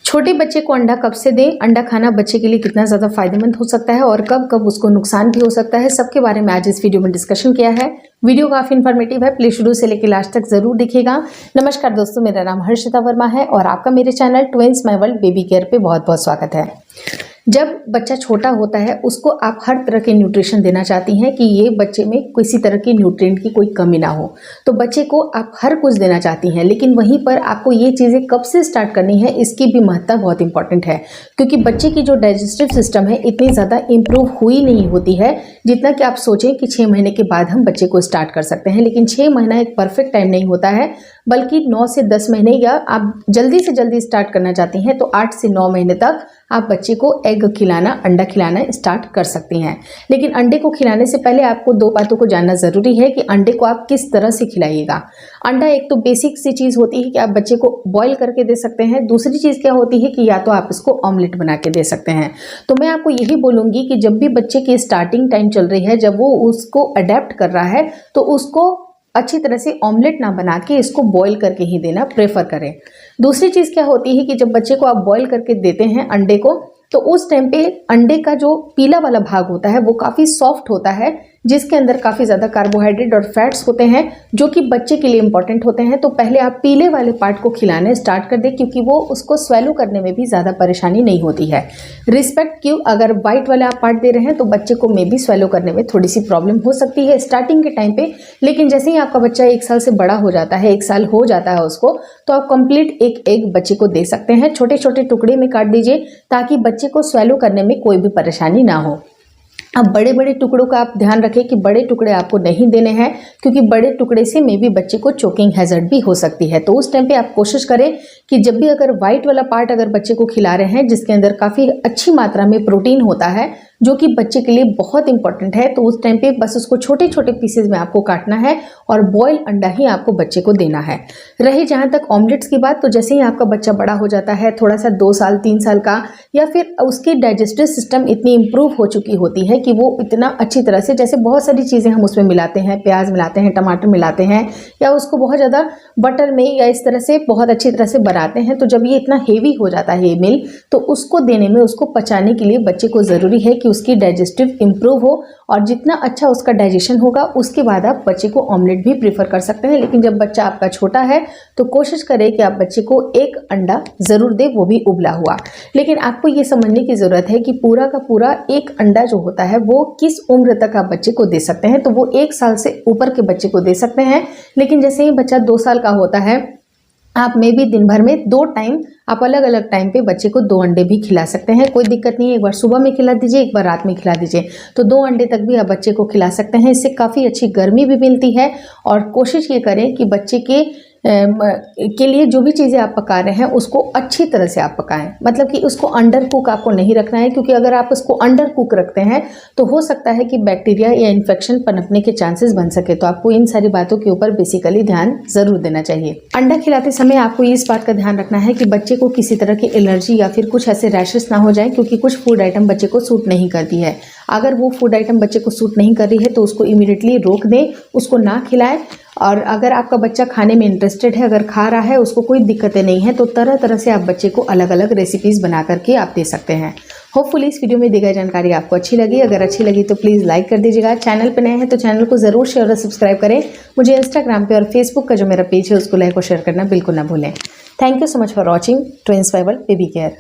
छोटे बच्चे को अंडा कब से दें, अंडा खाना बच्चे के लिए कितना ज़्यादा फायदेमंद हो सकता है और कब कब उसको नुकसान भी हो सकता है, सबके बारे में आज इस वीडियो में डिस्कशन किया है। वीडियो काफ़ी इन्फॉर्मेटिव है, प्लीज शुरू से लेकर लास्ट तक जरूर देखिएगा। नमस्कार दोस्तों, मेरा नाम हर्षिता वर्मा है और आपका मेरे channel twins my world baby care पे बहुत बहुत स्वागत है। जब बच्चा छोटा होता है उसको आप हर तरह के न्यूट्रिशन देना चाहती हैं कि ये बच्चे में किसी तरह की न्यूट्रिएंट की कोई कमी ना हो, तो बच्चे को आप हर कुछ देना चाहती हैं, लेकिन वहीं पर आपको ये चीज़ें कब से स्टार्ट करनी है इसकी भी महत्ता बहुत इंपॉर्टेंट है, क्योंकि बच्चे की जो डाइजेस्टिव सिस्टम है इतनी ज़्यादा इम्प्रूव हुई नहीं होती है जितना कि आप सोचें कि 6 महीने के बाद हम बच्चे को स्टार्ट कर सकते हैं। लेकिन 6 महीना एक परफेक्ट टाइम नहीं होता है, बल्कि 9 से 10 महीने, या आप जल्दी से जल्दी स्टार्ट करना चाहती हैं तो 8 से 9 महीने तक आप बच्चे को एग खिलाना, अंडा खिलाना स्टार्ट कर सकती हैं। लेकिन अंडे को खिलाने से पहले आपको 2 बातों को जानना ज़रूरी है कि अंडे को आप किस तरह से खिलाइएगा। अंडा एक तो बेसिक सी चीज़ होती है कि आप बच्चे को बॉईल करके दे सकते हैं, दूसरी चीज़ क्या होती है कि या तो आप इसको ऑमलेट बना के दे सकते हैं। तो मैं आपको यही बोलूँगी कि जब भी बच्चे की स्टार्टिंग टाइम चल रही है, जब वो उसको अडेप्ट कर रहा है, तो उसको अच्छी तरह से ऑमलेट ना बना के इसको बॉईल करके ही देना प्रेफर करें। दूसरी चीज़ क्या होती है कि जब बच्चे को आप बॉईल करके देते हैं अंडे को, तो उस टाइम पे अंडे का जो पीला वाला भाग होता है वो काफ़ी सॉफ्ट होता है, जिसके अंदर काफ़ी ज़्यादा कार्बोहाइड्रेट और फैट्स होते हैं जो कि बच्चे के लिए इंपॉर्टेंट होते हैं। तो पहले आप पीले वाले पार्ट को खिलाने स्टार्ट कर दें, क्योंकि वो उसको स्वेलो करने में भी ज़्यादा परेशानी नहीं होती है। रिस्पेक्ट क्यों, अगर वाइट वाला आप पार्ट दे रहे हैं तो बच्चे को मे भी स्वेलो करने में थोड़ी सी प्रॉब्लम हो सकती है स्टार्टिंग के टाइम पे, लेकिन जैसे ही आपका बच्चा 1 साल से बड़ा हो जाता है, 1 साल हो जाता है उसको, तो आप कंप्लीट एक एग बच्चे को दे सकते हैं। छोटे छोटे टुकड़े में काट दीजिए ताकि बच्चे को स्वेलो करने में कोई भी परेशानी ना हो। अब बड़े बड़े टुकड़ों का आप ध्यान रखें कि बड़े टुकड़े आपको नहीं देने हैं, क्योंकि बड़े टुकड़े से मे भी बच्चे को चोकिंग हैजर्ड भी हो सकती है। तो उस टाइम पे आप कोशिश करें कि जब भी अगर वाइट वाला पार्ट अगर बच्चे को खिला रहे हैं जिसके अंदर काफ़ी अच्छी मात्रा में प्रोटीन होता है जो कि बच्चे के लिए बहुत इंपॉर्टेंट है, तो उस टाइम पे बस उसको छोटे छोटे पीसेज में आपको काटना है और बॉयल अंडा ही आपको बच्चे को देना है। रही जहाँ तक ऑमलेट्स की बात, तो जैसे ही आपका बच्चा बड़ा हो जाता है, थोड़ा सा 2 साल 3 साल का, या फिर उसकी डाइजेस्टिव सिस्टम इतनी इम्प्रूव हो चुकी होती है कि वो इतना अच्छी तरह से, जैसे बहुत सारी चीज़ें हम उसमें मिलाते हैं, प्याज मिलाते हैं, टमाटर मिलाते हैं, या उसको बहुत ज़्यादा बटर में या इस तरह से बहुत अच्छी तरह से बनाते हैं, तो जब ये इतना हेवी हो जाता है ये मील, तो उसको देने में, उसको पचाने के लिए बच्चे को ज़रूरी है कि उसकी डाइजेस्टिव इम्प्रूव हो, और जितना अच्छा उसका डाइजेशन होगा उसके बाद आप बच्चे को ऑमलेट भी प्रीफर कर सकते हैं। लेकिन जब बच्चा आपका छोटा है तो कोशिश करें कि आप बच्चे को एक अंडा ज़रूर दें, वो भी उबला हुआ। लेकिन आपको ये समझने की ज़रूरत है कि पूरा का पूरा एक अंडा जो होता है वो किस उम्र तक आप बच्चे को दे सकते हैं। तो वो 1 साल से ऊपर के बच्चे को दे सकते हैं, लेकिन जैसे ही बच्चा 2 साल का होता है, आप में भी दिन भर में 2 टाइम आप अलग अलग टाइम पे बच्चे को 2 अंडे भी खिला सकते हैं, कोई दिक्कत नहीं है। एक बार सुबह में खिला दीजिए, एक बार रात में खिला दीजिए, तो 2 अंडे तक भी आप बच्चे को खिला सकते हैं। इससे काफ़ी अच्छी गर्मी भी मिलती है, और कोशिश ये करें कि बच्चे के लिए जो भी चीज़ें आप पका रहे हैं उसको अच्छी तरह से आप पकाएं, मतलब कि उसको अंडर कुक आपको नहीं रखना है, क्योंकि अगर आप उसको अंडर कुक रखते हैं तो हो सकता है कि बैक्टीरिया या इन्फेक्शन पनपने के चांसेस बन सके। तो आपको इन सारी बातों के ऊपर बेसिकली ध्यान जरूर देना चाहिए। अंडा खिलाते समय आपको इस बात का ध्यान रखना है कि बच्चे को किसी तरह की एलर्जी या फिर कुछ ऐसे रैशेस ना हो जाए, क्योंकि कुछ फूड आइटम बच्चे को सूट नहीं करती है। अगर वो फूड आइटम बच्चे को सूट नहीं कर रही है तो उसको इमीडिएटली रोक दें, उसको ना खिलाएं। और अगर आपका बच्चा खाने में इंटरेस्टेड है, अगर खा रहा है, उसको कोई दिक्कतें नहीं है, तो तरह तरह से आप बच्चे को अलग अलग रेसिपीज़ बना करके आप दे सकते हैं। होपफुली इस वीडियो में दी गई जानकारी आपको अच्छी लगी। अगर अच्छी लगी तो प्लीज़ लाइक कर दीजिएगा। चैनल पर नए हैं तो चैनल को ज़रूर शेयर और सब्सक्राइब करें। मुझे इंस्टाग्राम पे और फेसबुक का जो मेरा पेज है उसको लाइक और शेयर करना बिल्कुल ना भूलें। Thank you so much for watching twins by world baby care.